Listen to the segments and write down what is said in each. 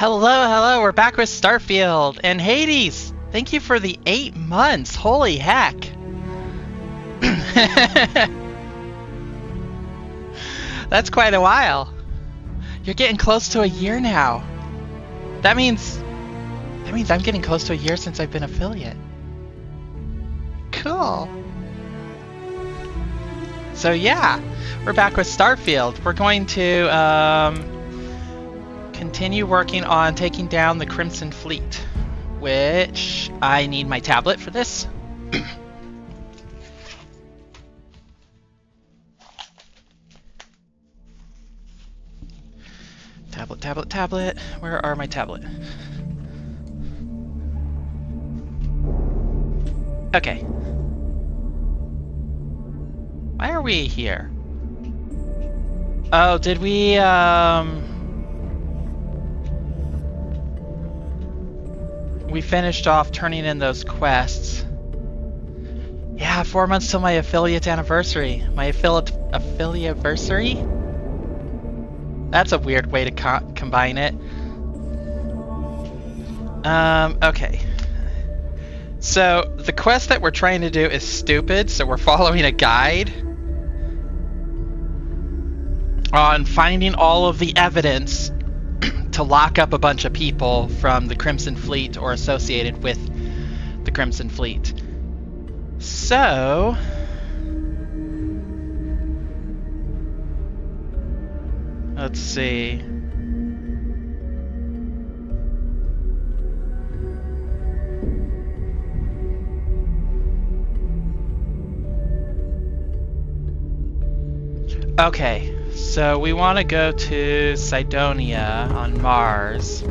Hello, we're back with Starfield. And Hades, thank you for the 8 months. Holy heck. That's quite a while. You're getting close to a year now. That means I'm getting close to a year since I've been affiliate. Cool. So yeah, we're back with Starfield. We're going to continue working on taking down the Crimson Fleet, which I need my tablet for this. Tablet. Where are my tablet? Okay. Why are we here? Oh, did we, we finished off turning in those quests. Yeah, 4 months till my affiliate anniversary. My affiliate-versary? That's a weird way to combine it. Okay. So, the quest that we're trying to do is stupid, so we're following a guide on finding all of the evidence to lock up a bunch of people from the Crimson Fleet or associated with the Crimson Fleet. So, let's see. Okay, so we want to go to Cydonia on Mars.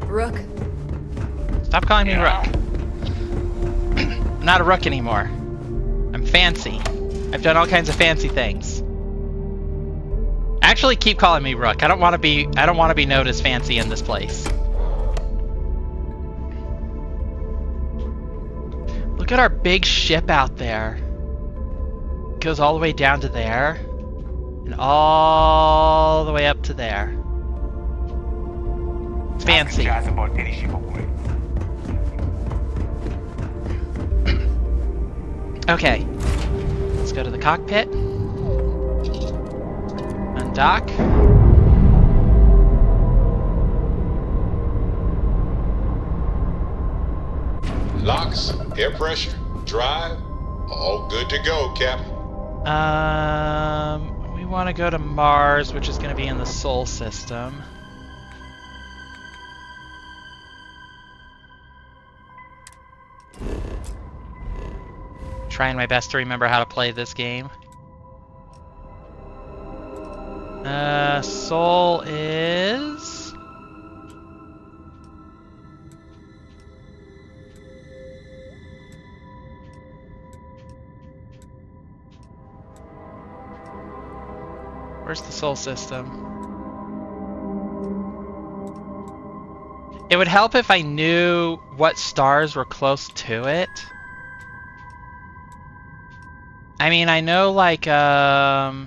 Rook. Stop calling me Rook. I'm not a Rook anymore. I'm fancy. I've done all kinds of fancy things. Actually, keep calling me Rook. I don't want to be known as fancy in this place. Look at our big ship out there. It goes all the way down to there, and all the way up to there. Fancy. Okay, let's go to the cockpit. Undock. Locks, air pressure, drive, all good to go, Captain. We want to go to Mars, which is going to be in the Sol system. Trying my best to remember how to play this game. Sol is... Where's the Sol system? It would help if I knew what stars were close to it. I mean, I know, like, oh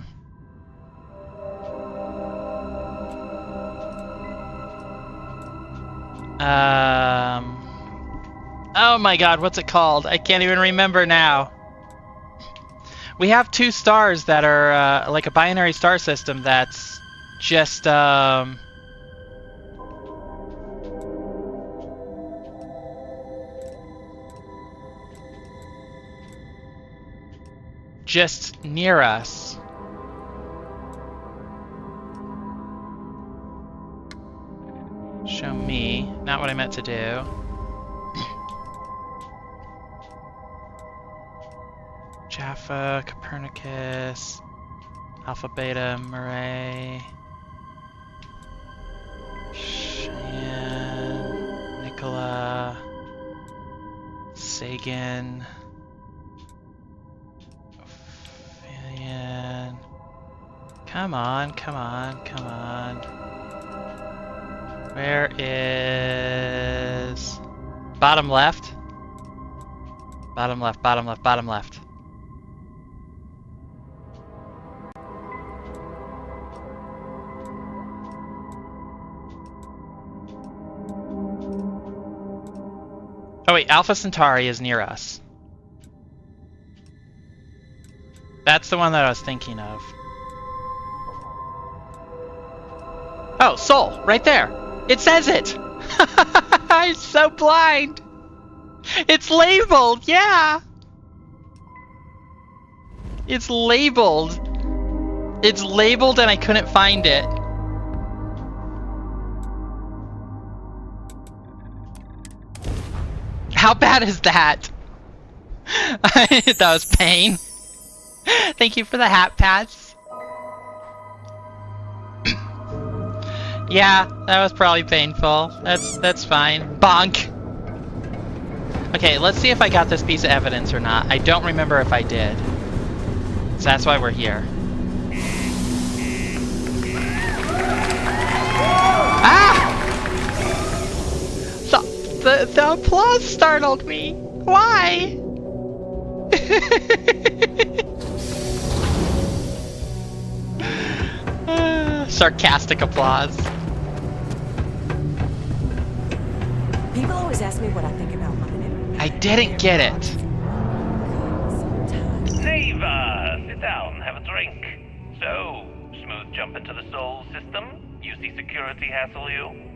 my god, what's it called? I can't even remember now. We have 2 stars that are like a binary star system that's just just near us. Show me, not what I meant to do. Jaffa, Copernicus, Alpha, Beta, Murray, Cheyenne, Nicola, Sagan, Ophidian. Come on. Where is... Bottom left? Bottom left. Oh wait, Alpha Centauri is near us. That's the one that I was thinking of. Oh, Sol, right there. It says it. I'm so blind. It's labeled, yeah. It's labeled. It's labeled and I couldn't find it. How bad is that? That was pain. Thank you for the hat pats. Yeah, that was probably painful. That's fine. Bonk. Okay, let's see if I got this piece of evidence or not. I don't remember if I did. So that's why we're here. Ah! The applause startled me. Why? Sarcastic applause. People always ask me what I think about mining. I didn't get it. Neva, sit down, have a drink. So, smooth jump into the Sol system? You see security hassle you?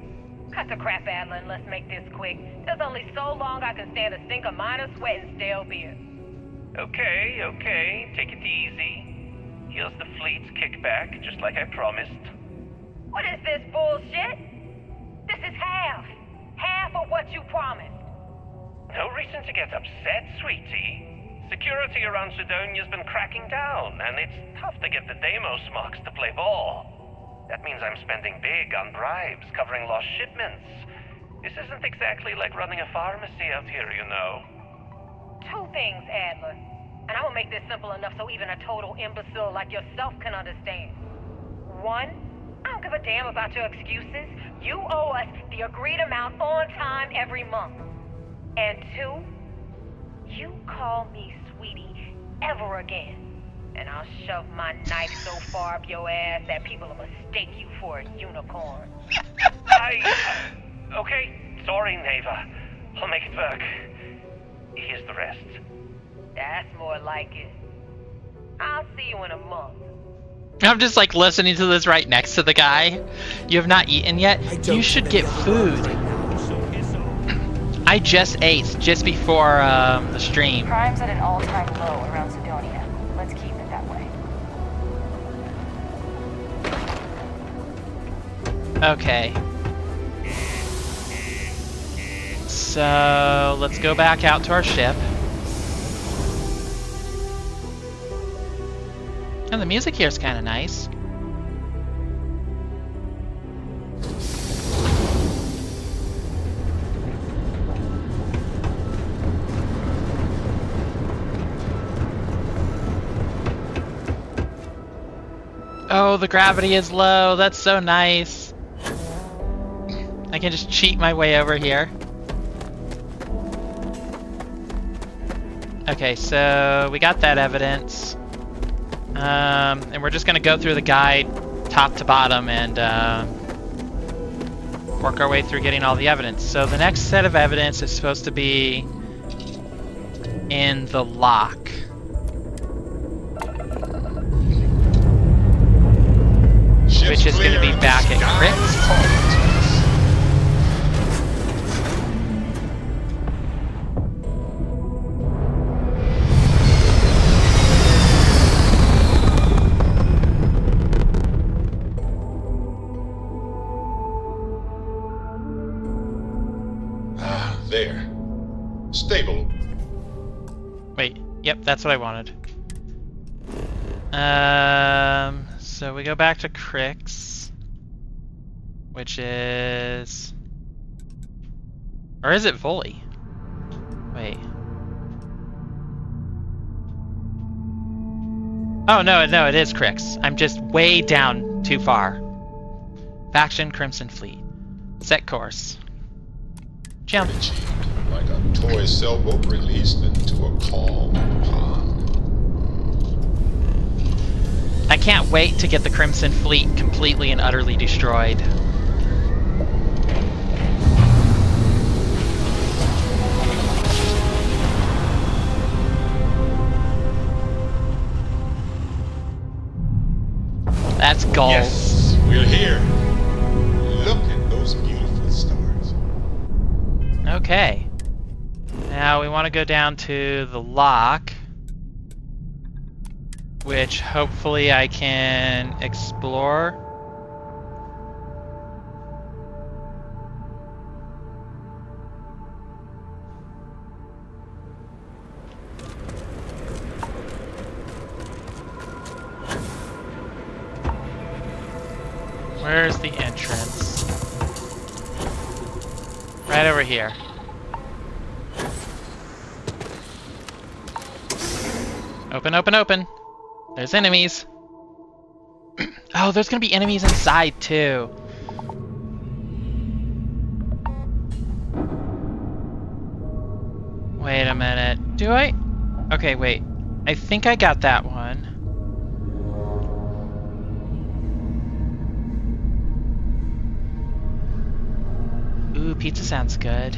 Cut the crap, Adler, and let's make this quick. There's only so long I can stand a stink of minor sweat and stale beer. Okay, take it easy. Here's the fleet's kickback, just like I promised. What is this bullshit? This is half of what you promised. No reason to get upset, sweetie. Security around Sidonia's been cracking down, and it's tough to get the Deimos marks to play ball. That means I'm spending big on bribes, covering lost shipments. This isn't exactly like running a pharmacy out here, you know. Two things, Adler. And I will make this simple enough so even a total imbecile like yourself can understand. One, I don't give a damn about your excuses. You owe us the agreed amount on time every month. And two, you call me sweetie ever again, and I'll shove my knife so far up your ass that people will mistake you for a unicorn. Okay, sorry, Neva. I'll make it work. Here's the rest. That's more like it. I'll see you in a month. I'm just like listening to this right next to the guy. You have not eaten yet? You should get food. I just ate just before the stream. Crime's at an all-time low around Sidonia. Let's keep it that way. Okay. So let's go back out to our ship. And the music here is kind of nice. Oh, the gravity is low. That's so nice. I can just cheat my way over here. Okay, so we got that evidence. And we're just going to go through the guide top to bottom and work our way through getting all the evidence. So the next set of evidence is supposed to be in the lock. Which is going to be back at Crypt. There. Stable. Wait, yep, that's what I wanted. So we go back to Crix, which is... Or is it Volley? Wait. Oh, no, it is Crix. I'm just way down too far. Faction Crimson Fleet. Set course. Jump. Like a toy sailboat released into a calm pond. I can't wait to get the Crimson Fleet completely and utterly destroyed. That's gold. Yes, we're here. Look at those beautiful stars. Okay. Now we want to go down to the lock, which hopefully I can explore. Where's the entrance? Right over here. Open, open, open. There's enemies. Oh, there's gonna be enemies inside too. Wait a minute. Do I? Okay, wait. I think I got that one. Ooh, pizza sounds good.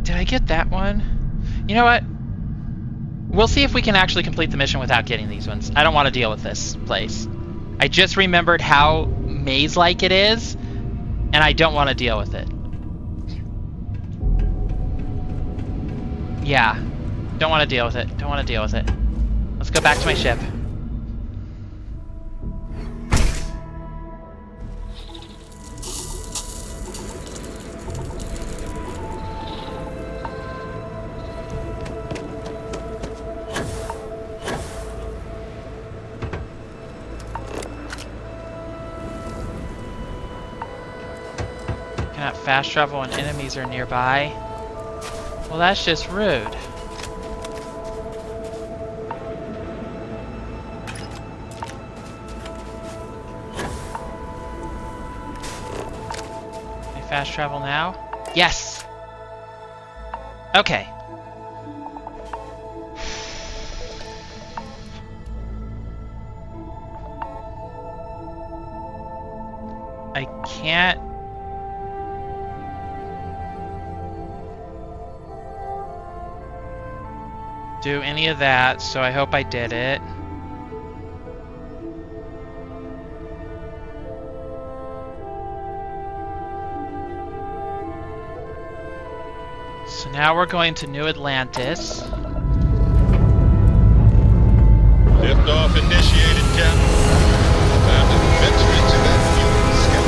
Did I get that one? You know what? We'll see if we can actually complete the mission without getting these ones. I don't want to deal with this place. I just remembered how maze-like it is, and I don't want to deal with it. Yeah. Don't want to deal with it. Don't want to deal with it. Let's go back to my ship. Cannot fast travel when enemies are nearby. Well, that's just rude. Can I fast travel now? Yes! Okay. I can't do any of that, so I hope I did it. So now we're going to New Atlantis. Liftoff initiated, Captain. Time to venture into that beautiful sky.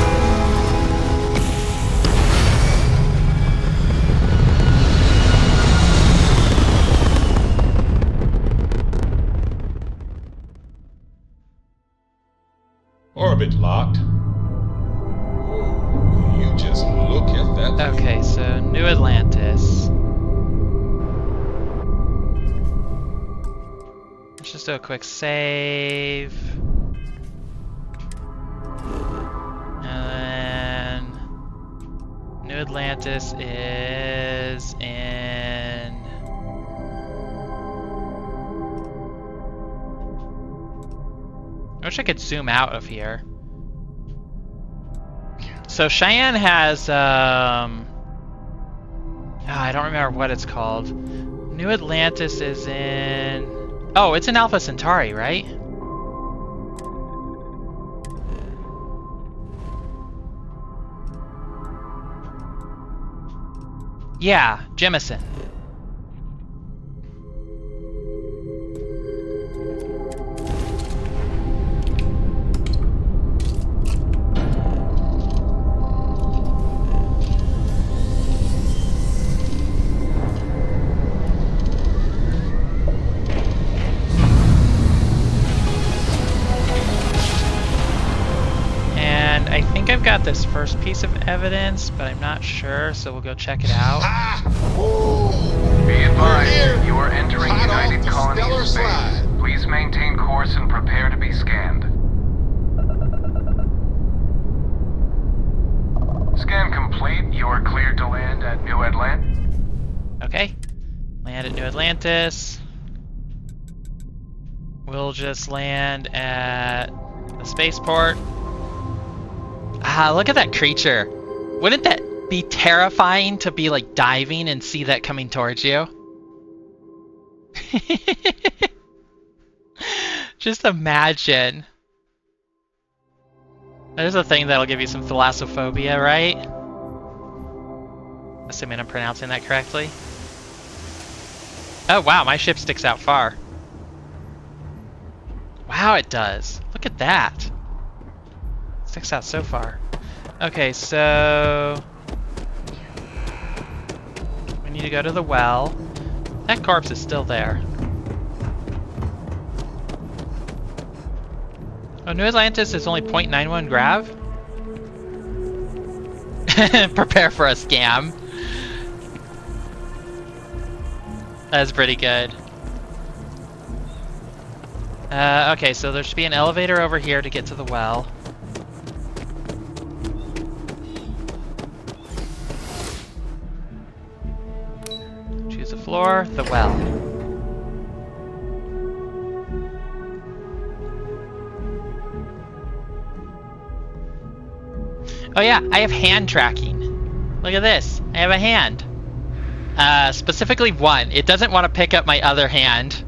Orbit locked. Ooh, you just look at that. Okay, so New Atlantis. Let's just do a quick save. And then New Atlantis is in... I wish I could zoom out of here. So Cheyenne has, I don't remember what it's called. New Atlantis is in... Oh, it's in Alpha Centauri, right? Yeah, Jemison. I think I've got this first piece of evidence, but I'm not sure, so we'll go check it out. Ah! Woo! Be We're advised, here. you are entering Hot off United the Colony stellar space. slide. Please maintain course and prepare to be scanned. Scan complete. You are cleared to land at New Atlantis. Okay. Land at New Atlantis. We'll just land at the spaceport. Ah, look at that creature. Wouldn't that be terrifying to be like diving and see that coming towards you? Just imagine. There's a thing that'll give you some thalassophobia, right? Assuming I'm pronouncing that correctly. Oh wow, my ship sticks out far. Wow, it does. Look at that. It sticks out so far. Okay, so we need to go to the well. That corpse is still there. Oh, New Atlantis is only 0.91 grav? Prepare for a scam. That's pretty good. Okay, so there should be an elevator over here to get to the well. Choose a floor, the well. Oh yeah, I have hand tracking. Look at this. I have a hand. Specifically one. It doesn't want to pick up my other hand.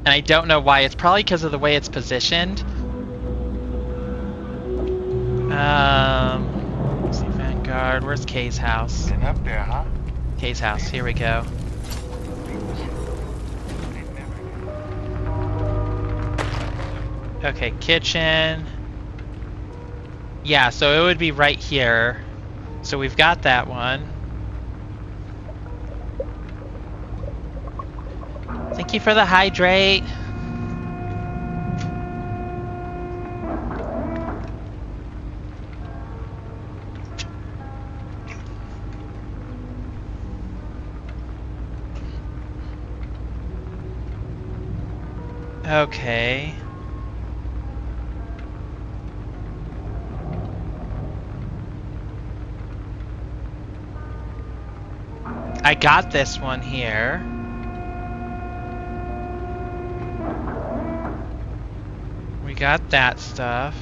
And I don't know why. It's probably because of the way it's positioned. Let's see, Vanguard. Where's Kay's house? Been up there, huh? Kay's house. Here we go. Okay, kitchen. Yeah, so it would be right here. So we've got that one. Thank you for the hydrate. Okay. I got this one here. We got that stuff.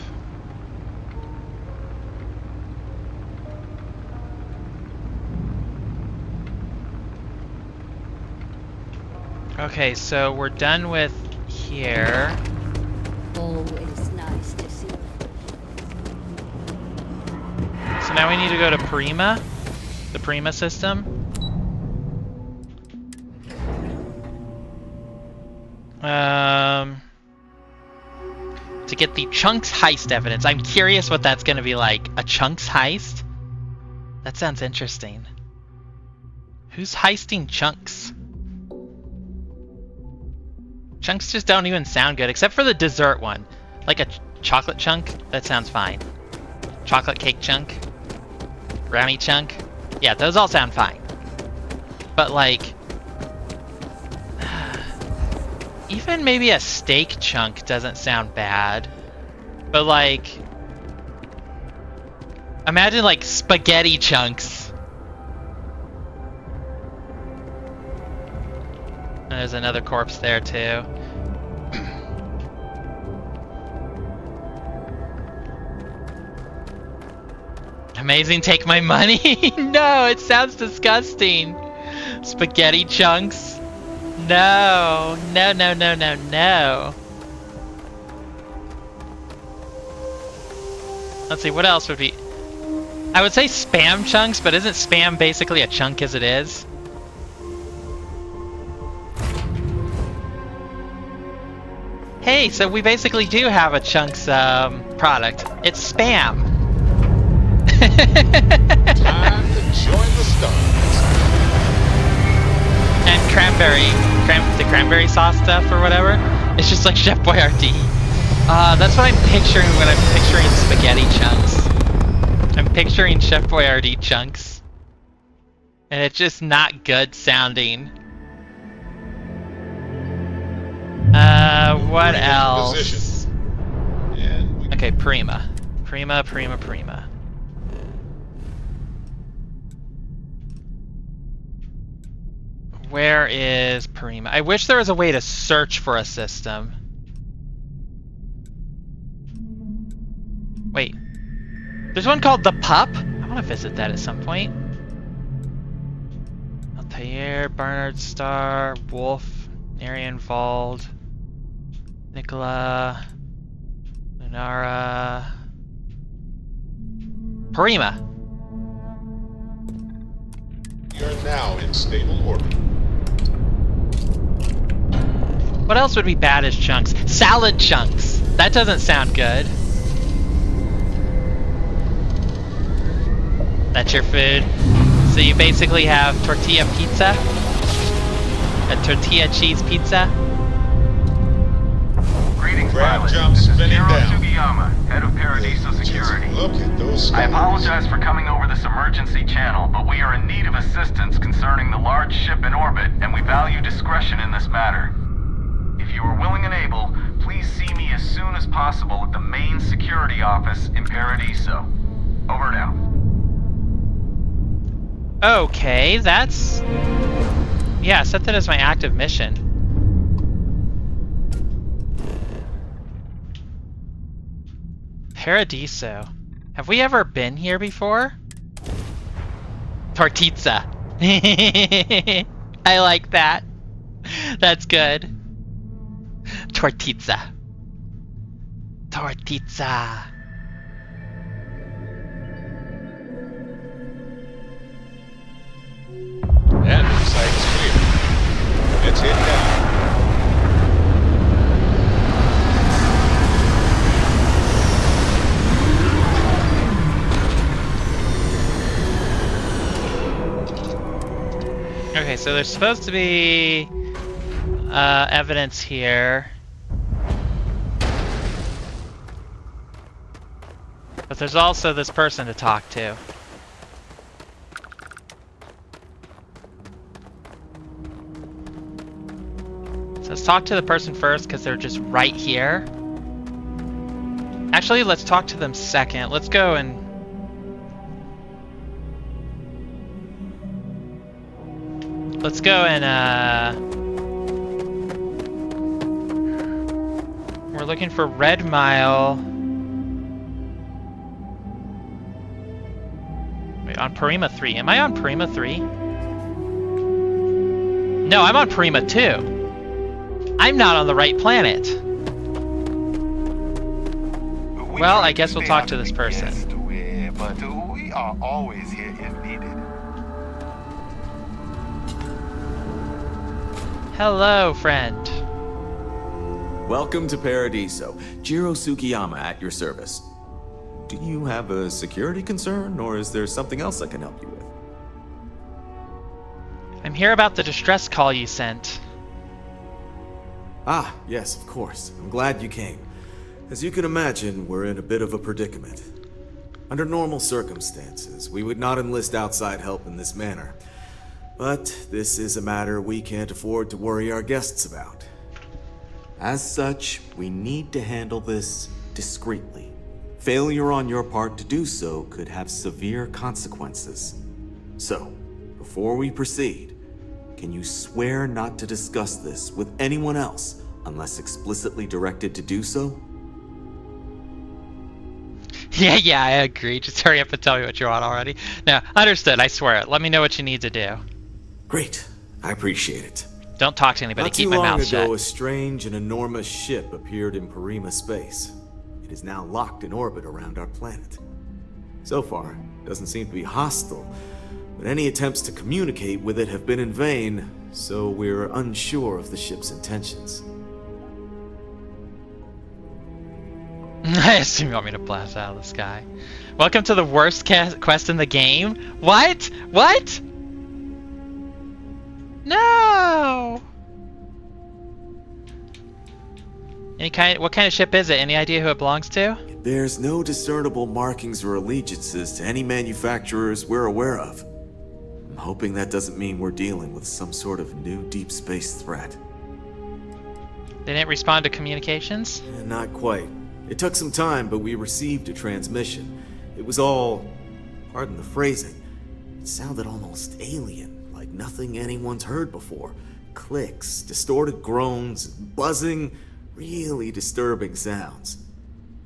Okay, so we're done with here. Always nice to see you. So now we need to go to Prima, the Prima system. To get the Chunks heist evidence. I'm curious what that's going to be like. A Chunks heist? That sounds interesting. Who's heisting Chunks? Chunks just don't even sound good, except for the dessert one. Like a chocolate chunk? That sounds fine. Chocolate cake chunk? Brownie chunk? Yeah, those all sound fine. But like... even maybe a steak chunk doesn't sound bad. But like... imagine like spaghetti chunks. And there's another corpse there too. Amazing, take my money? No, it sounds disgusting. Spaghetti chunks? No, no, no, no, no, no. Let's see, what else would be... I would say spam chunks, but isn't spam basically a chunk as it is? Hey, so we basically do have a chunks product. It's spam. Time to join the stars. And the cranberry sauce stuff or whatever. It's just like Chef Boyardee. That's what I'm picturing when I'm picturing spaghetti chunks. I'm picturing Chef Boyardee chunks. And it's just not good sounding. What else? Position. And Okay, Prima. Prima. Where is Prima? I wish there was a way to search for a system. Wait. There's one called The Pup? I want to visit that at some point. Altair, Barnard Star, Wolf, Arian Vald, Nicola, Lunara. Parima. You're now in stable orbit. What else would be bad as chunks? Salad chunks. That doesn't sound good. That's your food. So you basically have tortilla pizza, a tortilla cheese pizza. Greetings, Grab pilot. jump This is spinning Jiro down. Sugiyama, head of Paradiso Just Security. look at those I stars. apologize for coming over this emergency channel, but we are in need of assistance concerning the large ship in orbit, and we value discretion in this matter. If you are willing and able, please see me as soon as possible at the main security office in Paradiso. Over and out. Okay, that's... Yeah, set that as my active mission. Paradiso. Have we ever been here before? Tortizza. I like that. That's good. Tortizza. Tortizza. And site's clear. Let's head down. Okay, so there's supposed to be evidence here. But there's also this person to talk to. So let's talk to the person first because they're just right here. Actually, let's talk to them second. Let's go and... Let's go and, we're looking for Red Mile. Wait, on Parima 3. Am I on Parima 3? No, I'm on Parima 2. I'm not on the right planet. Well, I guess we'll talk to this person. But we are always here if needed. Hello, friend. Welcome to Paradiso. Jiro Sukiyama at your service. Do you have a security concern, or is there something else I can help you with? I'm here about the distress call you sent. Ah, yes, of course. I'm glad you came. As you can imagine, we're in a bit of a predicament. Under normal circumstances, we would not enlist outside help in this manner. But this is a matter we can't afford to worry our guests about. As such, we need to handle this discreetly. Failure on your part to do so could have severe consequences. So, before we proceed, can you swear not to discuss this with anyone else unless explicitly directed to do so? Yeah, I agree. Just hurry up and tell me what you want already. No, understood, I swear it. Let me know what you need to do. Great. I appreciate it. Don't talk to anybody, Not keep too my long mouth ago, shut. a strange and enormous ship appeared in Parima space. It is now locked in orbit around our planet. So far, it doesn't seem to be hostile, but any attempts to communicate with it have been in vain, so we're unsure of the ship's intentions. I assume you want me to blast out of the sky. Welcome to the worst quest in the game? What? What? No! What kind of ship is it? Any idea who it belongs to? It bears no discernible markings or allegiances to any manufacturers we're aware of. I'm hoping that doesn't mean we're dealing with some sort of new deep space threat. They didn't respond to communications? Not quite. It took some time, but we received a transmission. It was all, pardon the phrasing, it sounded almost alien, like nothing anyone's heard before. Clicks, distorted groans, buzzing, really disturbing sounds.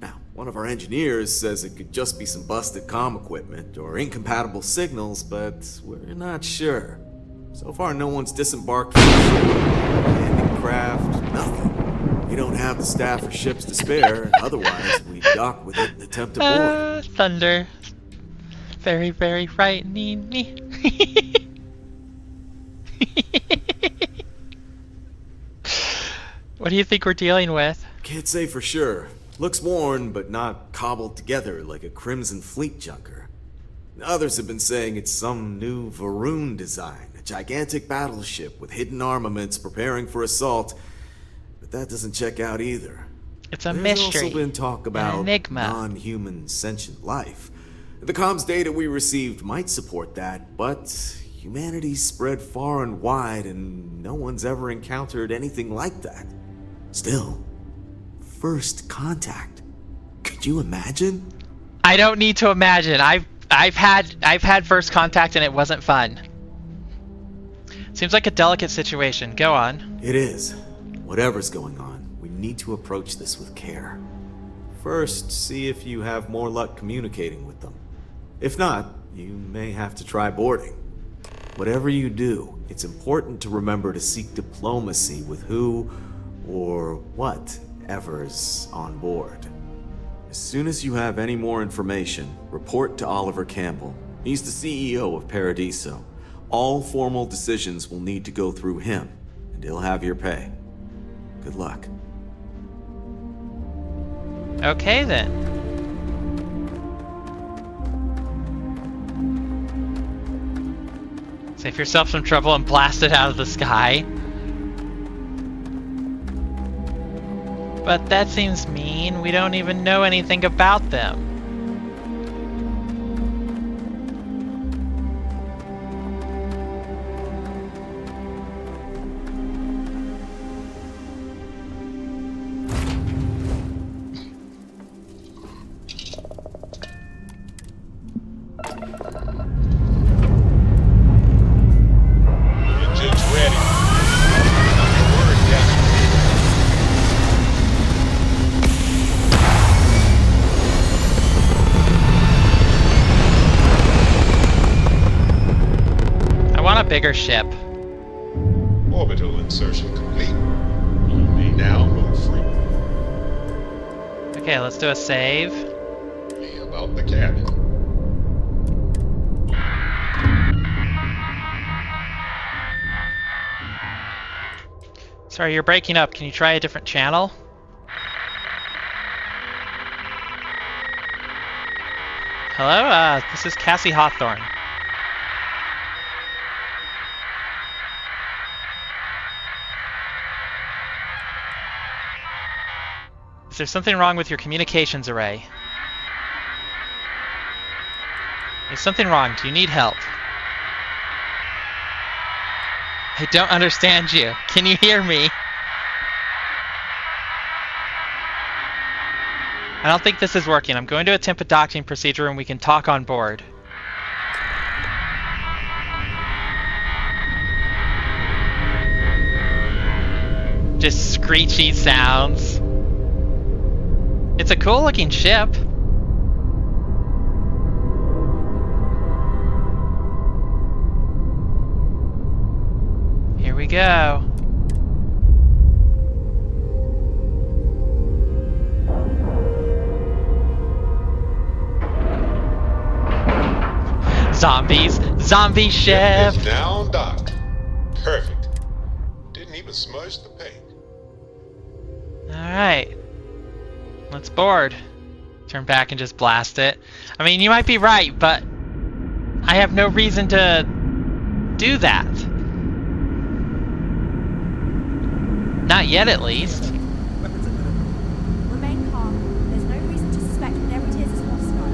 Now, one of our engineers says it could just be some busted comm equipment or incompatible signals, but we're not sure. So far, no one's disembarked from the ship, landing craft, nothing. We don't have the staff or ships to spare, otherwise we'd dock with it and attempt to board. Thunder. Very, very frightening me. What do you think we're dealing with? Can't say for sure. Looks worn, but not cobbled together like a Crimson Fleet junker. Others have been saying it's some new Varun design, a gigantic battleship with hidden armaments preparing for assault. But that doesn't check out either. It's a There's mystery. also been talk about enigma. non-human sentient life. The comms data we received might support that, but humanity's spread far and wide and no one's ever encountered anything like that. Still, first contact. Could you imagine? I don't need to imagine. I've had first contact and it wasn't fun. Seems like a delicate situation. Go on. It is. Whatever's going on, we need to approach this with care. First, see if you have more luck communicating with them. If not, you may have to try boarding. Whatever you do, it's important to remember to seek diplomacy with who or whatever's on board. As soon as you have any more information, report to Oliver Campbell. He's the CEO of Paradiso. All formal decisions will need to go through him, and he'll have your pay. Good luck. Okay then. Save yourself some trouble and blast it out of the sky. But that seems mean. We don't even know anything about them. Engine's ready. Your word, Captain. I want a bigger ship. Orbital insertion complete. You may now move free. Okay, let's do a save. Be about the cabin. Sorry, you're breaking up. Can you try a different channel? Hello, this is Cassie Hawthorne. Is there something wrong with your communications array? Is something wrong? Do you need help? I don't understand you. Can you hear me? I don't think this is working. I'm going to attempt a docking procedure and we can talk on board. Just screechy sounds. It's a cool looking ship. Here we go. Zombies! Zombie ship! It's down dock. Perfect. Didn't even smudge the paint. Alright. Let's board. Turn back and just blast it. I mean, you might be right, but I have no reason to do that. Not yet, at least. Remain calm. There's no reason to suspect whatever it is hostile.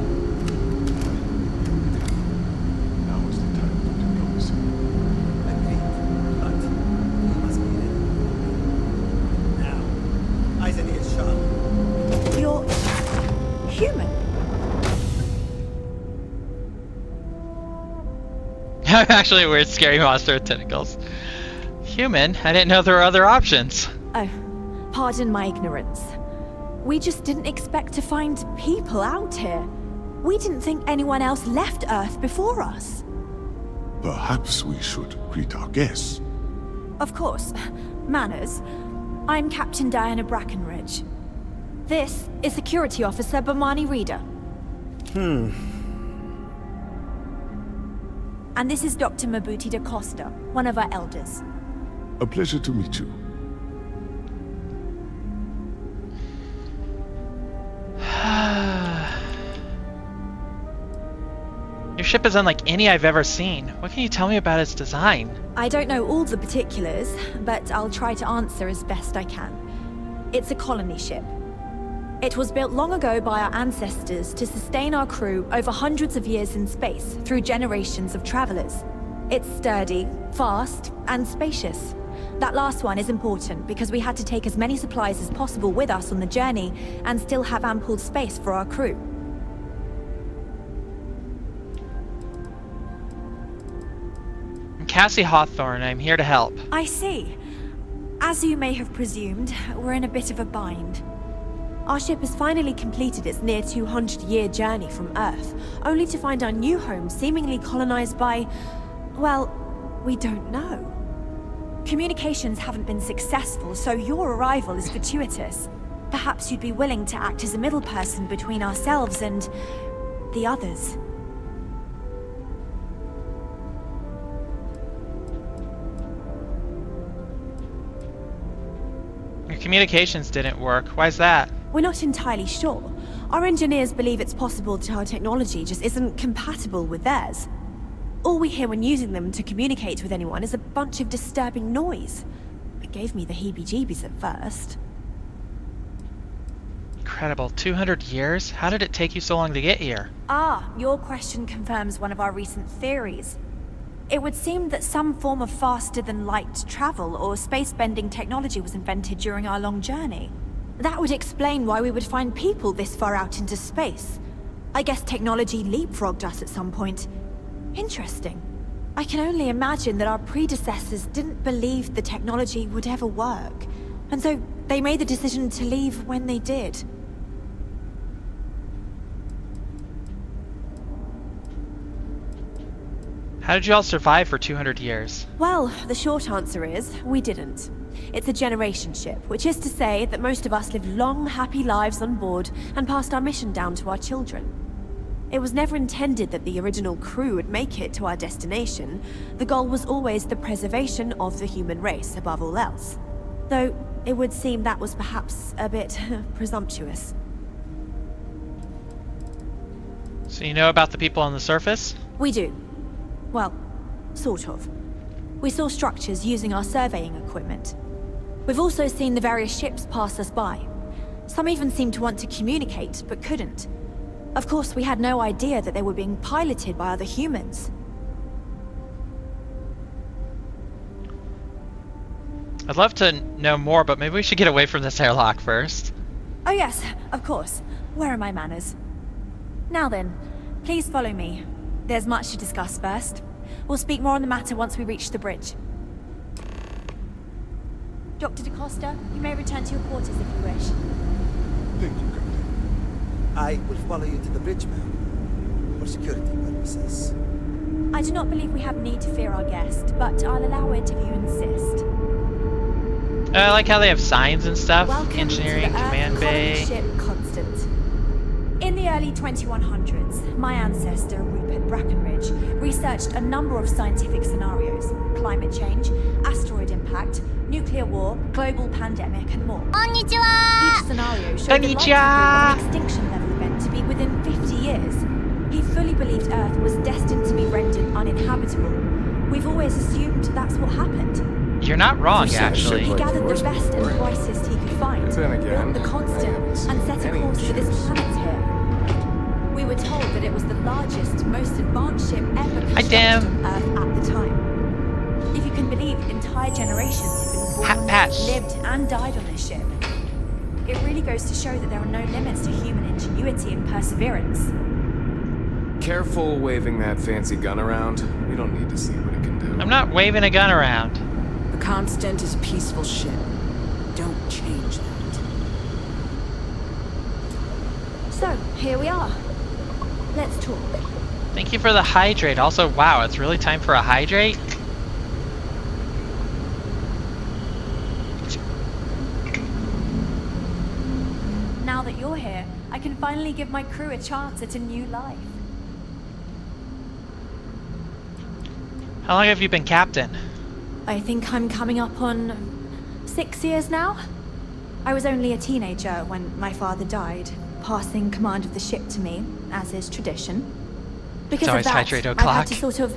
Now is the time for diplomacy. But you must be in. Now, eyes and ears sharp. You're human. I'm actually a weird, scary monster with tentacles. Human? I didn't know there were other options. Oh, pardon my ignorance. We just didn't expect to find people out here. We didn't think anyone else left Earth before us. Perhaps we should greet our guests. Of course, manners. I'm Captain Diana Brackenridge. This is Security Officer Bomani Reader. And this is Dr. Mabuti da Costa, one of our elders. A pleasure to meet you. Your ship is unlike any I've ever seen. What can you tell me about its design? I don't know all the particulars, but I'll try to answer as best I can. It's a colony ship. It was built long ago by our ancestors to sustain our crew over hundreds of years in space through generations of travelers. It's sturdy, fast, and spacious. That last one is important because we had to take as many supplies as possible with us on the journey and still have ample space for our crew. I'm Cassie Hawthorne. I'm here to help. I see. As you may have presumed, we're in a bit of a bind. Our ship has finally completed its near 200-year journey from Earth, only to find our new home seemingly colonized by, well, we don't know. Communications haven't been successful, so your arrival is fortuitous. Perhaps you'd be willing to act as a middle person between ourselves and the others. Your communications didn't work. Why's that? We're not entirely sure. Our engineers believe it's possible that our technology just isn't compatible with theirs. All we hear when using them to communicate with anyone is a bunch of disturbing noise. It gave me the heebie-jeebies at first. Incredible. 200 years? How did it take you so long to get here? Ah, your question confirms one of our recent theories. It would seem that some form of faster-than-light travel or space-bending technology was invented during our long journey. That would explain why we would find people this far out into space. I guess technology leapfrogged us at some point. Interesting. I can only imagine that our predecessors didn't believe the technology would ever work, and so they made the decision to leave when they did. How did you all survive for 200 years? Well, the short answer is, we didn't. It's a generation ship, which is to say that most of us lived long, happy lives on board and passed our mission down to our children. It was never intended that the original crew would make it to our destination. The goal was always the preservation of the human race above all else. Though, it would seem that was perhaps a bit presumptuous. So you know about the people on the surface? We do. Well, sort of. We saw structures using our surveying equipment. We've also seen the various ships pass us by. Some even seemed to want to communicate, but couldn't. Of course, we had no idea that they were being piloted by other humans. I'd love to know more, but maybe we should get away from this airlock first. Oh yes, of course. Where are my manners? Now then, please follow me. There's much to discuss first. We'll speak more on the matter once we reach the bridge. Dr. DaCosta, you may return to your quarters if you wish. Thank you, Captain. I will follow you to the bridge, ma'am. For security purposes. I do not believe we have need to fear our guest, but I'll allow it if you insist. I like how they have signs and stuff. Welcome Engineering to the Command Earth Bay. colony ship Constant. In the early 2100s, my ancestor, Rupert Brackenridge, researched a number of scientific scenarios: climate change, asteroid impact, nuclear war, global pandemic, and more. Konnichiwa! Each scenario showed the likelihood of an extinction level event to be within 50 years. He fully believed Earth was destined to be rendered uninhabitable. We've always assumed that's what happened. You're not wrong, For actually. He gathered the best and brightest he could find, But then again, built the I Constant, haven't seen and set a any course for this ships. planet here. We were told that it was the largest, most advanced ship ever constructed damn. on Earth at the time. If you can believe, entire generations have been born, Patch. lived, and died on this ship. It really goes to show that there are no limits to human ingenuity and perseverance. Careful waving that fancy gun around. We don't need to see what it can do. I'm not waving a gun around. The Constant is a peaceful ship. Don't change that. So, here we are. Let's talk. Thank you for the hydrate. Also, wow, it's really time for a hydrate? you're here, I can finally give my crew a chance at a new life. How long have you been captain? I think I'm coming up on 6 years now. I was only a teenager when my father died, passing command of the ship to me, as is tradition. Because of always that, hydrate I've o'clock. had to sort of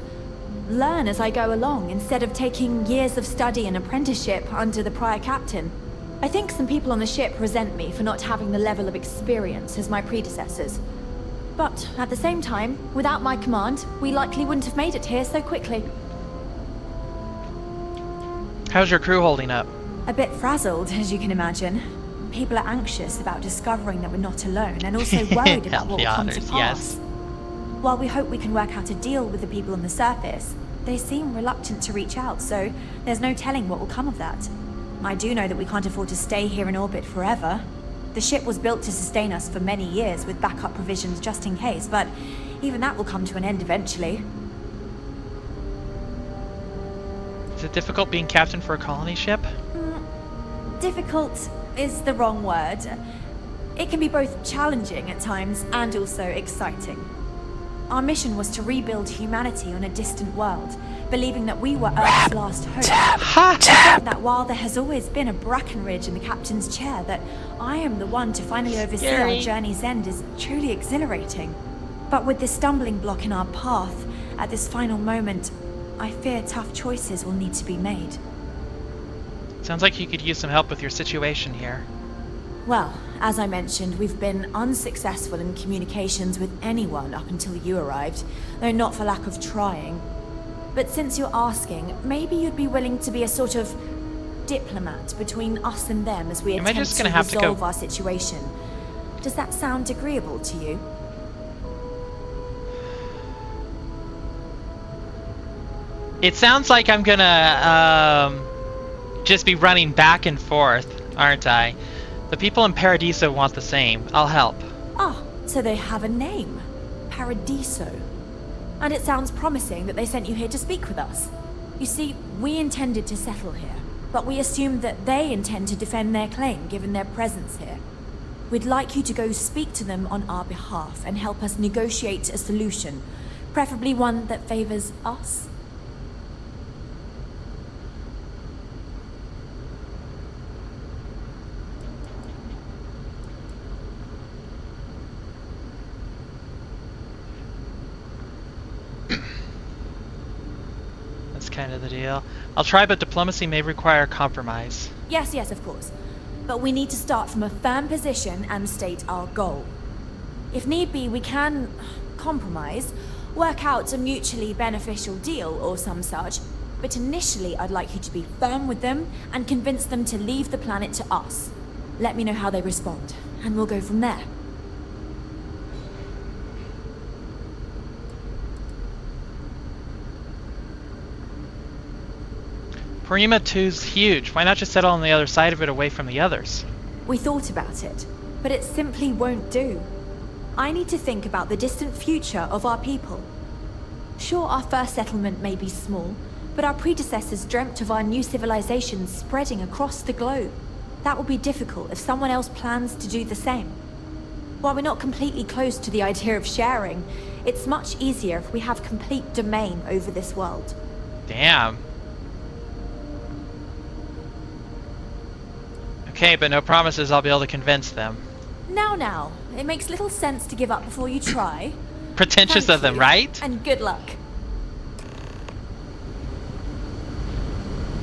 learn as I go along, instead of taking years of study and apprenticeship under the prior captain. I think some people on the ship resent me for not having the level of experience as my predecessors. But at the same time, without my command, we likely wouldn't have made it here so quickly. How's your crew holding up? A bit frazzled, as you can imagine. People are anxious about discovering that we're not alone, and also worried about what will come to Honors, pass. yes. While we hope we can work out a deal with the people on the surface, they seem reluctant to reach out, so there's no telling what will come of that. I do know that we can't afford to stay here in orbit forever. The ship was built to sustain us for many years with backup provisions just in case, but even that will come to an end eventually. Is it difficult being captain for a colony ship? Difficult is the wrong word. It can be both challenging at times and also exciting. Our mission was to rebuild humanity on a distant world, believing that we were Earth's last hope. I think that while there has always been a Brackenridge in the captain's chair, that I am the one to finally oversee our journey's end is truly exhilarating. But with this stumbling block in our path, at this final moment, I fear tough choices will need to be made. Sounds like you could use some help with your situation here. Well, as I mentioned, we've been unsuccessful in communications with anyone up until you arrived, though not for lack of trying. But since you're asking, maybe you'd be willing to be a sort of diplomat between us and them as we Am I attempt just to gonna have to resolve go- our situation. Does that sound agreeable to you? It sounds like I'm gonna just be running back and forth, aren't I? The people in Paradiso want the same. I'll help. Ah, so they have a name. Paradiso. And it sounds promising that they sent you here to speak with us. You see, we intended to settle here, but we assumed that they intend to defend their claim given their presence here. We'd like you to go speak to them on our behalf and help us negotiate a solution, preferably one that favors us. That's kind of the deal. I'll try, but diplomacy may require compromise. Yes, of course. But we need to start from a firm position and state our goal. If need be, we can compromise, work out a mutually beneficial deal or some such, but initially I'd like you to be firm with them and convince them to leave the planet to us. Let me know how they respond, and we'll go from there. Prima 2's huge. Why not just settle on the other side of it away from the others? We thought about it, but it simply won't do. I need to think about the distant future of our people. Sure, our first settlement may be small, but our predecessors dreamt of our new civilization spreading across the globe. That will be difficult if someone else plans to do the same. While we're not completely close to the idea of sharing, it's much easier if we have complete domain over this world. Damn. Okay, but no promises I'll be able to convince them. Now, it makes little sense to give up before you try. Pretentious Thank of them, you, right? And good luck.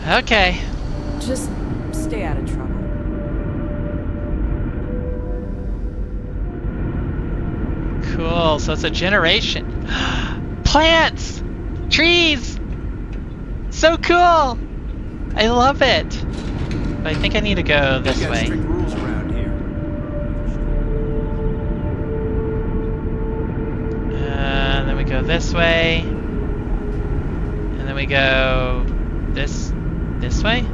Okay. Just stay out of trouble. Cool, so it's a generation. Plants! Trees! So cool! I love it! But I think I need to go this We got way. strict rules around here. And then we go this way. And then we go this way?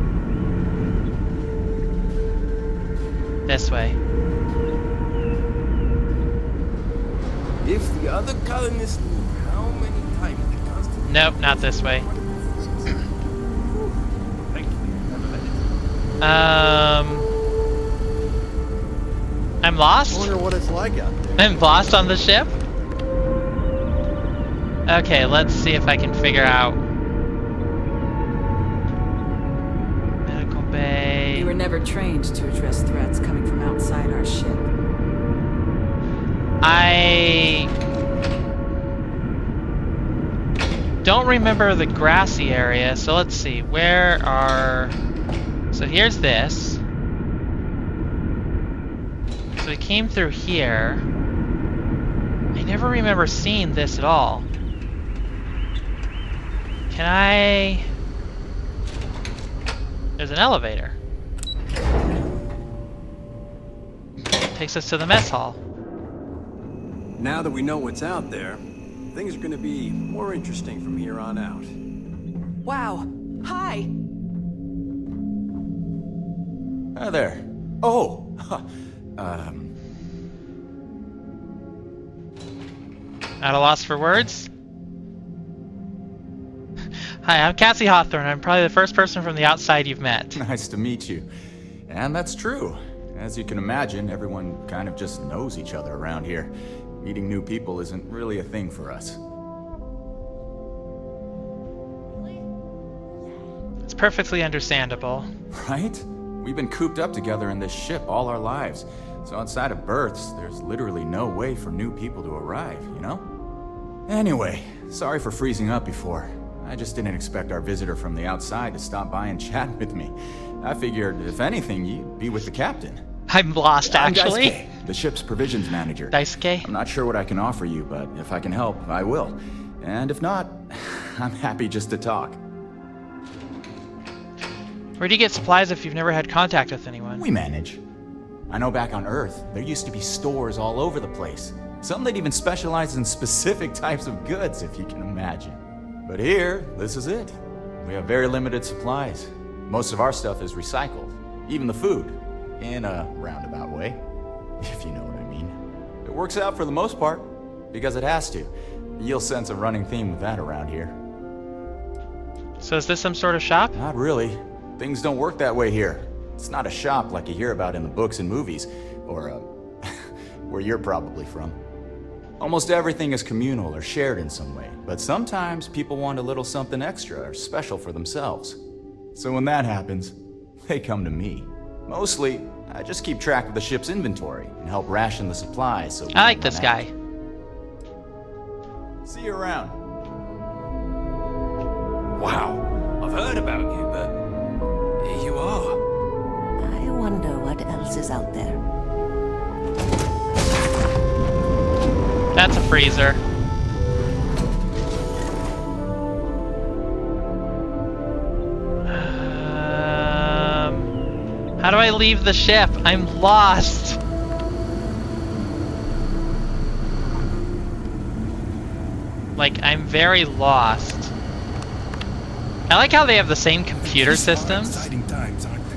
This way. If the other colonists knew how many times the Constitution... Nope, not this way. I'm I lost? wonder what it's like out there. I'm lost on the ship? Okay, let's see if I can figure out. Medical bay. We were never trained to address threats coming from outside our ship. I don't remember the grassy area, so let's see. Where are... So here's this. So we came through here. I never remember seeing this at all. Can I... There's an elevator. Takes us to the mess hall. Now that we know what's out there, things are gonna be more interesting from here on out. Wow. Hi. Hi there. Oh! At a loss for words? Hi, I'm Cassie Hawthorne. I'm probably the first person from the outside you've met. Nice to meet you. And that's true. As you can imagine, everyone kind of just knows each other around here. Meeting new people isn't really a thing for us. It's perfectly understandable. Right? We've been cooped up together in this ship all our lives. So outside of births, there's literally no way for new people to arrive, you know? Anyway, sorry for freezing up before. I just didn't expect our visitor from the outside to stop by and chat with me. I figured, if anything, you'd be with the captain. I'm lost, actually. I'm Daisuke, the ship's provisions manager. Daisuke? I'm not sure what I can offer you, but if I can help, I will. And if not, I'm happy just to talk. Where do you get supplies if you've never had contact with anyone? We manage. I know back on Earth, there used to be stores all over the place. Some that even specialize in specific types of goods, if you can imagine. But here, this is it. We have very limited supplies. Most of our stuff is recycled, even the food, in a roundabout way, if you know what I mean. It works out for the most part, because it has to. You'll sense a running theme with that around here. So is this some sort of shop? Not really. Things don't work that way here. It's not a shop like you hear about in the books and movies, or where you're probably from. Almost everything is communal or shared in some way, but sometimes people want a little something extra or special for themselves. So when that happens, they come to me. Mostly, I just keep track of the ship's inventory and help ration the supplies so we I like don't this run out. guy. See you around. Wow, I've heard about you, but here you are. I wonder what else is out there. That's a freezer. How do I leave the ship? I'm lost. Like, I'm very lost. I like how they have the same computer systems. Exciting times, aren't they?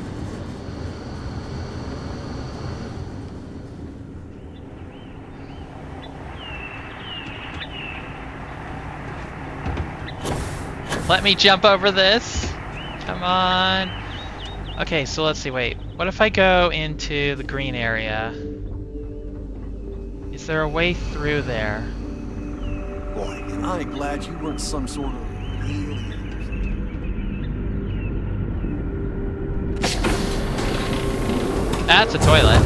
Let me jump over this. Come on. Okay, so let's see, wait. What if I go into the green area? Is there a way through there? Boy, am I glad you weren't some sort of alien. That's a toilet.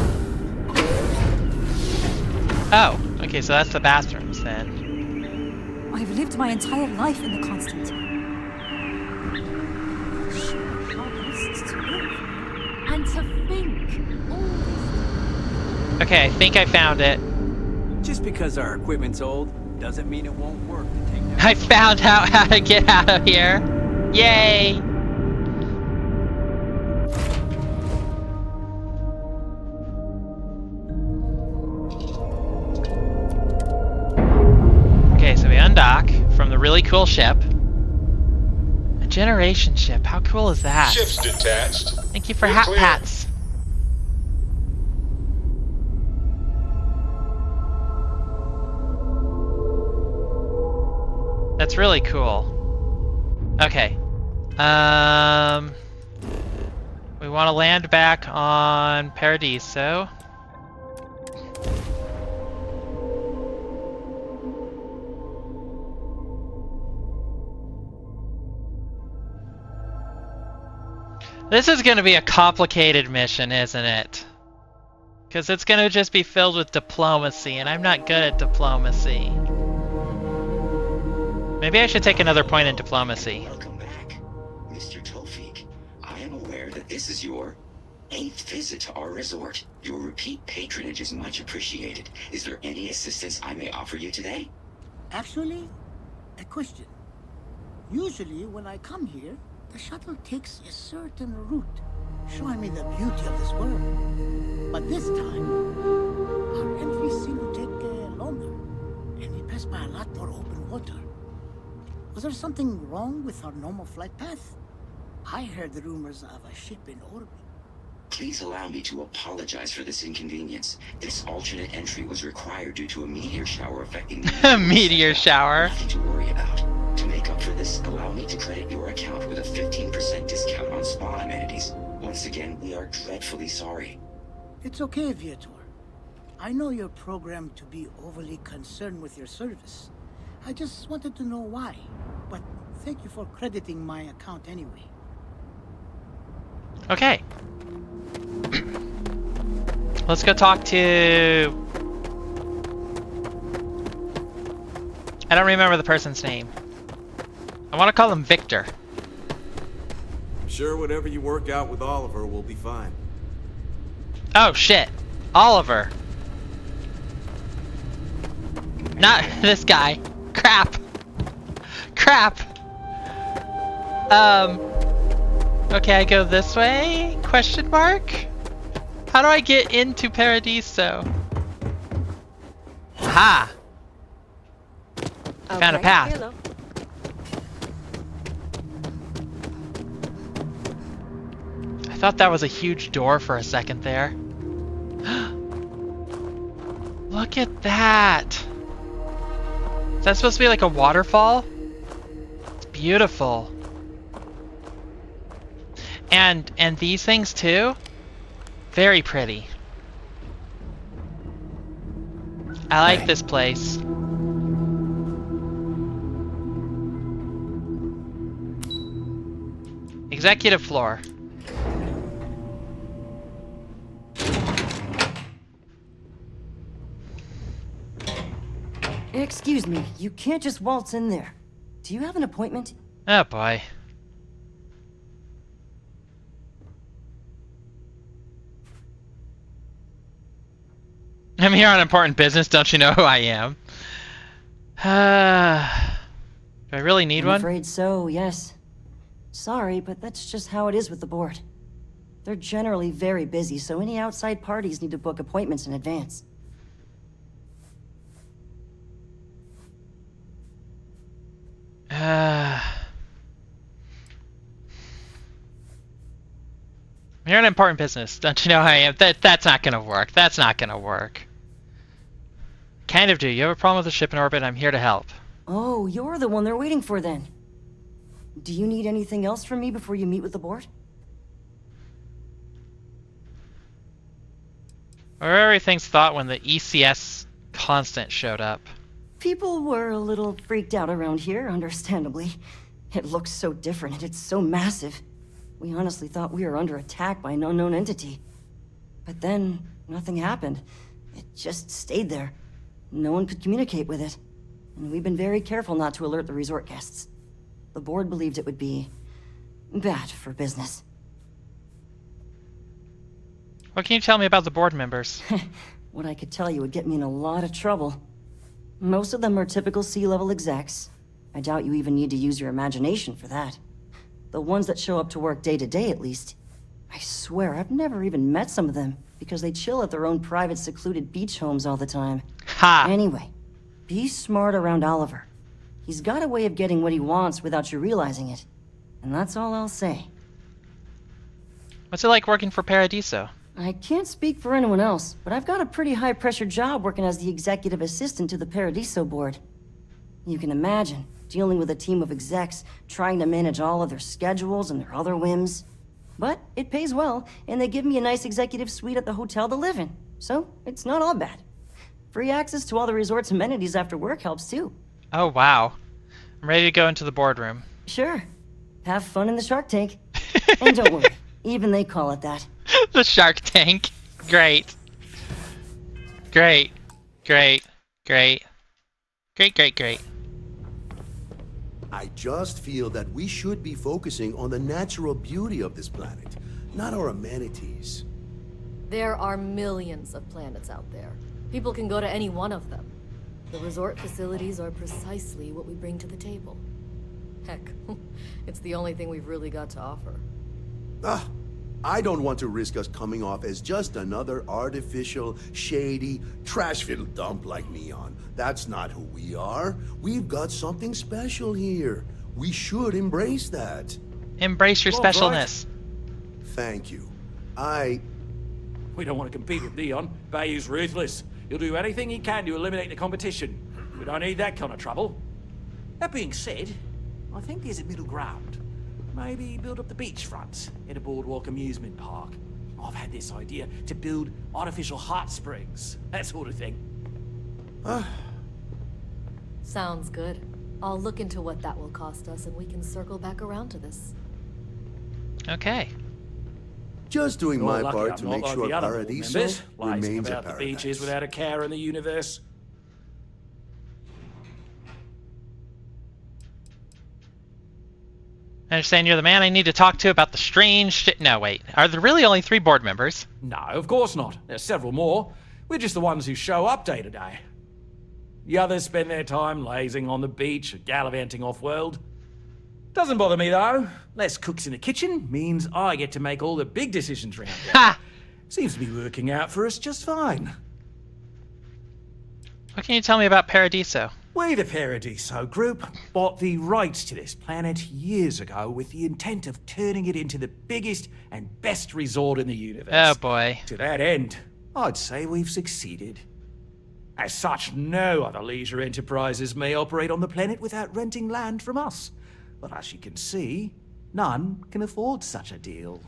Oh, okay, so that's the bathrooms then. I've lived my entire life in the constant. And to think, Okay, I think I found it. Just because our equipment's old doesn't mean it won't work to take down. I found out how to get out of here. Yay! Okay, so we undock from the really cool ship. A generation ship. How cool is that? Ship's detached. Thank you for You're hat clear. hats. That's really cool. Okay. We want to land back on Paradiso. This is going to be a complicated mission, isn't it? Because it's going to just be filled with diplomacy, and I'm not good at diplomacy. Maybe I should take another point in diplomacy. Welcome back, Mr. Tofik. I am aware that this is your 8th visit to our resort. Your repeat patronage is much appreciated. Is there any assistance I may offer you today? Actually, a question. Usually when I come here, the shuttle takes a certain route, showing me the beauty of this world. But this time, our entry seemed to take longer, and we passed by a lot more open water. Was there something wrong with our normal flight path? I heard the rumors of a ship in orbit. Please allow me to apologize for this inconvenience. This alternate entry was required due to a meteor shower affecting the meteor shower. Nothing to worry about. To make up for this, allow me to credit your account with a 15% discount on spa amenities. Once again, we are dreadfully sorry. It's okay, Viator. I know you're programmed to be overly concerned with your service. I just wanted to know why. But thank you for crediting my account anyway. Okay. Let's go talk to... I don't remember the person's name. I want to call him Victor. I'm sure whatever you work out with Oliver will be fine. Oh shit. Oliver. Not this guy. Crap. Crap. Okay, I go this way? Question mark? How do I get into Paradiso? Ha! Okay. Found a path. Hello. I thought that was a huge door for a second there. Look at that! Is that supposed to be like a waterfall? It's beautiful. And these things too? Very pretty. I like this place. Executive floor. Excuse me, you can't just waltz in there. Do you have an appointment? Oh boy. I'm here on important business, don't you know who I am? Do I really need I'm one? afraid so, yes. Sorry, but that's just how it is with the board. They're generally very busy, so any outside parties need to book appointments in advance. I'm here on important business, don't you know who I am? That's not gonna work. That's not gonna work. Kind of do. You have a problem with the ship in orbit, I'm here to help. Oh, you're the one they're waiting for then. Do you need anything else from me before you meet with the board? What were everything's thought when the ECS constant showed up? People were a little freaked out around here, understandably. It looks so different and it's so massive. We honestly thought we were under attack by an unknown entity. But then, nothing happened. It just stayed there. No one could communicate with it. And we've been very careful not to alert the resort guests. The board believed it would be bad for business. What can you tell me about the board members? What I could tell you would get me in a lot of trouble. Most of them are typical C-level execs. I doubt you even need to use your imagination for that. The ones that show up to work day to day, at least. I swear, I've never even met some of them, because they chill at their own private, secluded beach homes all the time. Ha! Anyway, be smart around Oliver. He's got a way of getting what he wants without you realizing it. And that's all I'll say. What's it like working for Paradiso? I can't speak for anyone else, but I've got a pretty high-pressure job working as the executive assistant to the Paradiso board. You can imagine, dealing with a team of execs, trying to manage all of their schedules and their other whims. But it pays well, and they give me a nice executive suite at the hotel to live in. So, it's not all bad. Free access to all the resort's amenities after work helps too. Oh wow. I'm ready to go into the boardroom. Sure. Have fun in the Shark Tank. And don't worry, Even they call it that. The Shark Tank. Great. Great. Great. Great. Great, great, great. I just feel that we should be focusing on the natural beauty of this planet, not our amenities. There are millions of planets out there. People can go to any one of them. The resort facilities are precisely what we bring to the table. Heck, it's the only thing we've really got to offer. I don't want to risk us coming off as just another artificial, shady, trash-filled dump like Neon. That's not who we are. We've got something special here. We should embrace that. Embrace your specialness. Thank you. We don't want to compete with Neon. Bayou's ruthless. He'll do anything he can to eliminate the competition. We don't need that kind of trouble. That being said, I think there's a middle ground. Maybe build up the beachfront at a boardwalk amusement park. I've had this idea to build artificial hot springs, that sort of thing. Sounds good. I'll look into what that will cost us, and we can circle back around to this. Okay. Just doing my part to make like sure the other Paradiso members, remains a about the paradise. beaches without a care in the universe. I understand you're the man I need to talk to about the strange shit. No, wait. Are there really only 3 board members? No, of course not. There's several more. We're just the ones who show up day to day. The others spend their time lazing on the beach or gallivanting off-world. Doesn't bother me, though. Less cooks in the kitchen means I get to make all the big decisions around here. Ha! Seems to be working out for us just fine. What can you tell me about Paradiso? We, the Paradiso Group, bought the rights to this planet years ago with the intent of turning it into the biggest and best resort in the universe. Oh boy. To that end, I'd say we've succeeded. As such, no other leisure enterprises may operate on the planet without renting land from us. But as you can see, none can afford such a deal.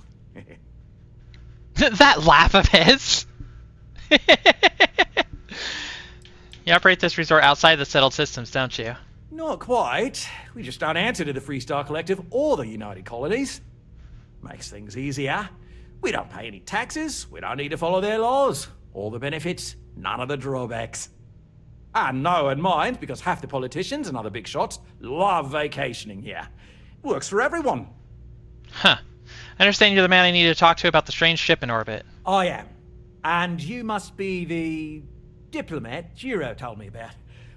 That laugh of his! You operate this resort outside the settled systems, don't you? Not quite. We just don't answer to the Freestar Collective or the United Colonies. Makes things easier. We don't pay any taxes, we don't need to follow their laws. All the benefits, none of the drawbacks. And no one minds, because half the politicians and other big shots love vacationing here. Works for everyone. Huh. I understand you're the man I need to talk to about the strange ship in orbit. I am. And you must be the diplomat Jiro told me about.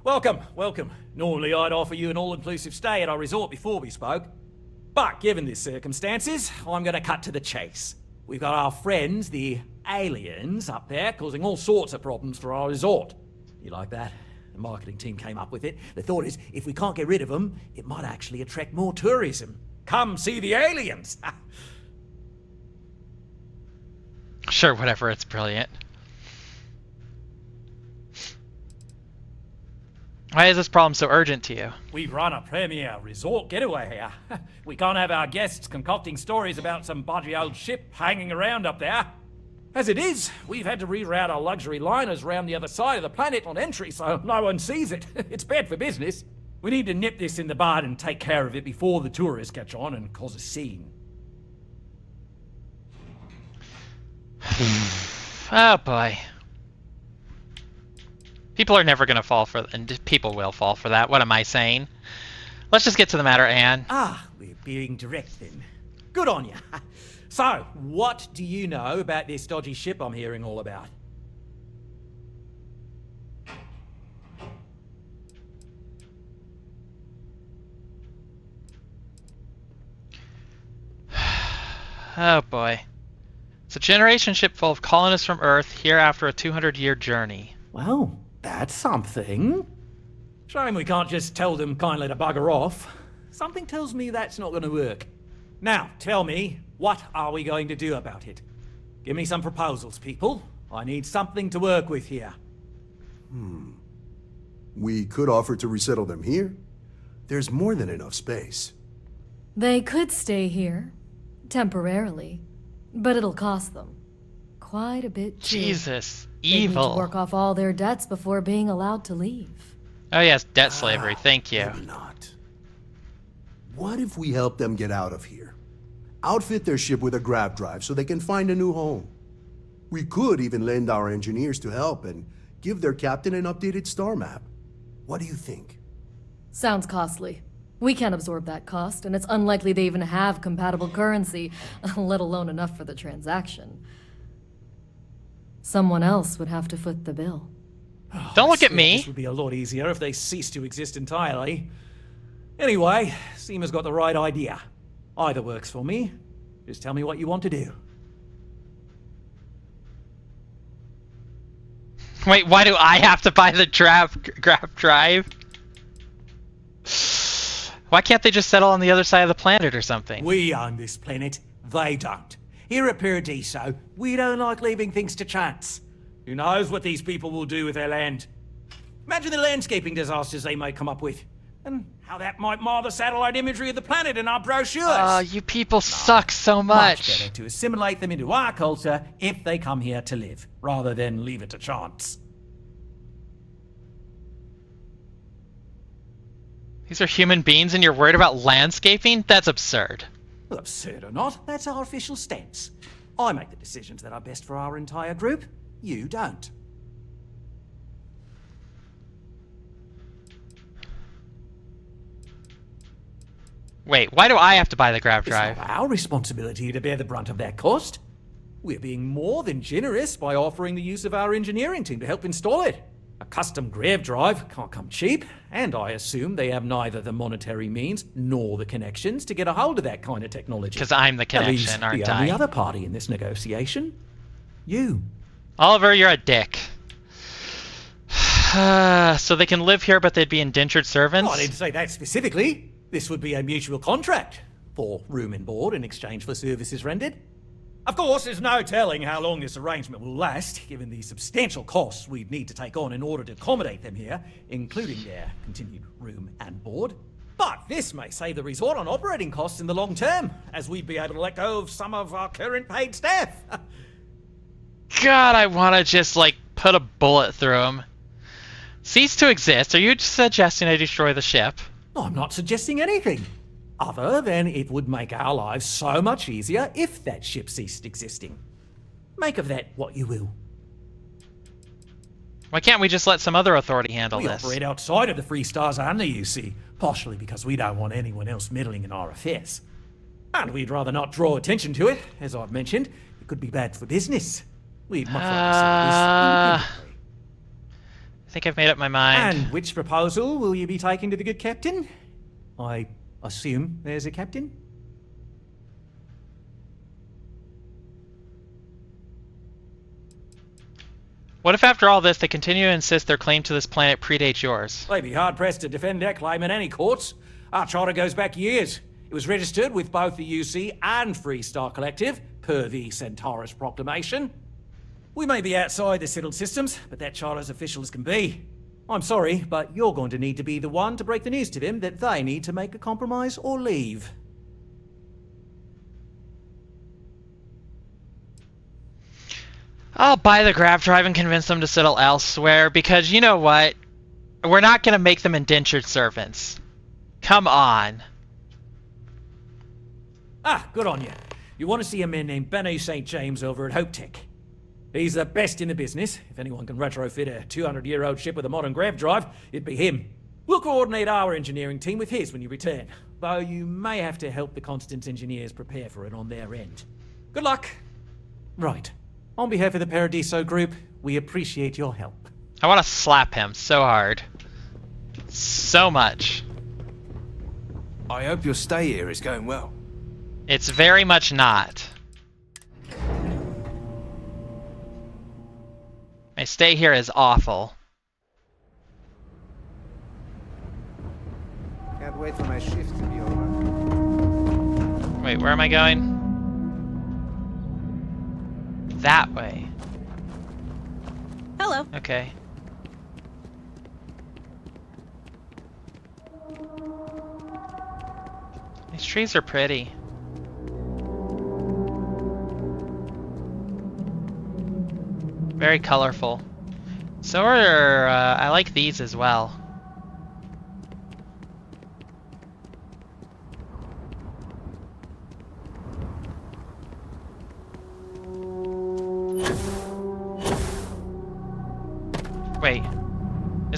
Welcome, welcome. Normally I'd offer you an all-inclusive stay at our resort before we spoke. But given the circumstances, I'm going to cut to the chase. We've got our friends, the aliens, up there, causing all sorts of problems for our resort. You like that? The marketing team came up with it. The thought is, if we can't get rid of them, it might actually attract more tourism. Come see the aliens! Sure, whatever, it's brilliant. Why is this problem so urgent to you? We run a premier resort getaway here. We can't have our guests concocting stories about some budgy old ship hanging around up there. As it is, we've had to reroute our luxury liners around the other side of the planet on entry so no one sees it. It's bad for business. We need to nip this in the bud and take care of it before the tourists catch on and cause a scene. Oh boy. People are never going to fall for, and people will fall for that. What am I saying? Let's just get to the matter, Anne. Ah, we're being direct then. Good on you. So, what do you know about this dodgy ship I'm hearing all about? Oh boy. It's a generation ship full of colonists from Earth here after a 200-year journey. Well, that's something. Shame we can't just tell them kindly to bugger off. Something tells me that's not going to work. Now, tell me, what are we going to do about it? Give me some proposals, people. I need something to work with here. We could offer to resettle them here. There's more than enough space. They could stay here, temporarily, but it'll cost them quite a bit too. Jesus, They need evil. to work off all their debts before being allowed to leave. Oh yes, debt slavery, thank you. Maybe not. What if we help them get out of here? outfit their ship with a grav drive so they can find a new home. We could even lend our engineers to help and give their captain an updated star map. What do you think? Sounds costly. We can't absorb that cost, and it's unlikely they even have compatible currency, let alone enough for the transaction. Someone else would have to foot the bill. Don't look at me. This would be a lot easier if they ceased to exist entirely. Anyway, Seema's got the right idea. Either works for me. Just tell me what you want to do. Wait, why do I have to buy the grab drive? Why can't they just settle on the other side of the planet or something? We own this planet, they don't. Here at Paradiso, we don't like leaving things to chance. Who knows what these people will do with their land? Imagine the landscaping disasters they might come up with, and how that might mar the satellite imagery of the planet in our brochures. Oh, you people suck so much. Much better to assimilate them into our culture if they come here to live, rather than leave it to chance. These are human beings and you're worried about landscaping? That's absurd. Well, absurd or not, that's our official stance. I make the decisions that are best for our entire group. You don't. Wait, why do I have to buy the grab drive? It's not our responsibility to bear the brunt of that cost. We're being more than generous by offering the use of our engineering team to help install it. A custom grav drive can't come cheap, and I assume they have neither the monetary means nor the connections to get a hold of that kind of technology. Because I'm the connection, aren't the I? only other party in this negotiation. You. Oliver, you're a dick. So they can live here, but they'd be indentured servants? No, I didn't say that specifically. This would be a mutual contract for room and board in exchange for services rendered. Of course, there's no telling how long this arrangement will last, given the substantial costs we'd need to take on in order to accommodate them here, including their continued room and board. But this may save the resort on operating costs in the long term, as we'd be able to let go of some of our current paid staff. God, I want to just, like, put a bullet through him. Cease to exist? Are you suggesting I destroy the ship? No, I'm not suggesting anything. Other than it would make our lives so much easier if that ship ceased existing. Make of that what you will. Why can't we just let some other authority handle this? We operate outside of the Free Stars only, you see, partially because we don't want anyone else meddling in our affairs. And we'd rather not draw attention to it. As I've mentioned, it could be bad for business. We'd much rather settle this independently. I think I've made up my mind. And which proposal will you be taking to the good captain? I assume there's a captain? What if after all this they continue to insist their claim to this planet predates yours? They'd be hard-pressed to defend their claim in any courts. Our charter goes back years. It was registered with both the UC and Free Star Collective, per the Centaurus Proclamation. We may be outside the settled systems, but that charter's official as can be. I'm sorry, but you're going to need to be the one to break the news to them that they need to make a compromise or leave. I'll buy the grab drive and convince them to settle elsewhere, because you know what? We're not going to make them indentured servants. Come on. Ah, good on you. You want to see a man named Benny St. James over at Hope Tech. He's the best in the business. If anyone can retrofit a 200-year-old ship with a modern grav drive, it'd be him. We'll coordinate our engineering team with his when you return, though you may have to help the Constance engineers prepare for it on their end. Good luck. Right. On behalf of the Paradiso group, we appreciate your help. I want to slap him so hard. So much. I hope your stay here is going well. It's very much not. My stay here is awful. Can't wait for my shift to be over. Wait, where am I going? That way. Hello. Okay. These trees are pretty. Very colorful. So are, I like these as well.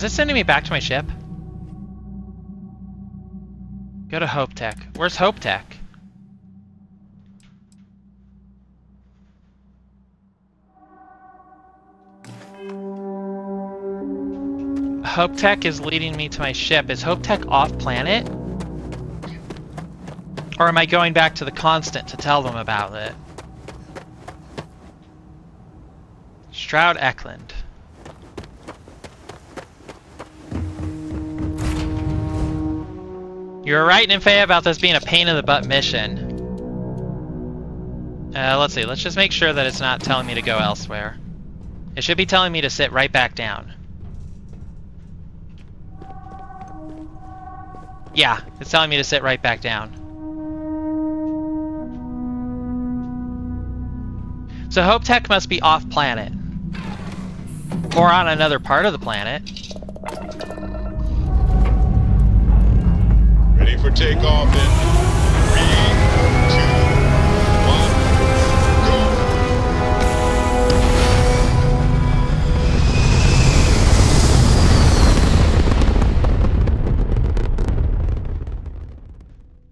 Is it sending me back to my ship? Go to Hope Tech. Where's Hope Tech? Hope Tech is leading me to my ship. Is Hope Tech off planet? Or am I going back to the Constant to tell them about it? Stroud Eklund. You were right, Nymphaea, about this being a pain in the butt mission. Let's see. Let's just make sure that it's not telling me to go elsewhere. It should be telling me to sit right back down. Yeah, it's telling me to sit right back down. So Hope Tech must be off planet. Or on another part of the planet. Ready for takeoff in 3, 2, 1, go!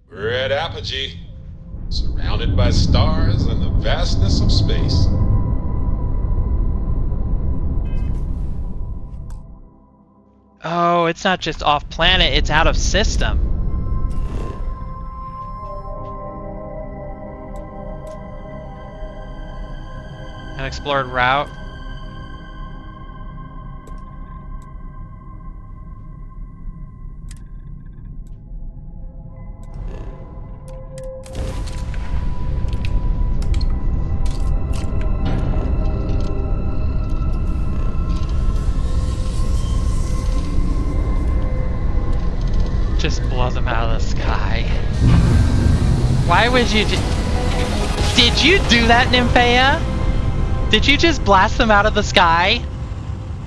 We're at apogee, surrounded by stars and the vastness of space. Oh, it's not just off planet, it's out of system. Unexplored route. Just blow them out of the sky. Why would you Did you do that, Nymphaea? Did you just blast them out of the sky?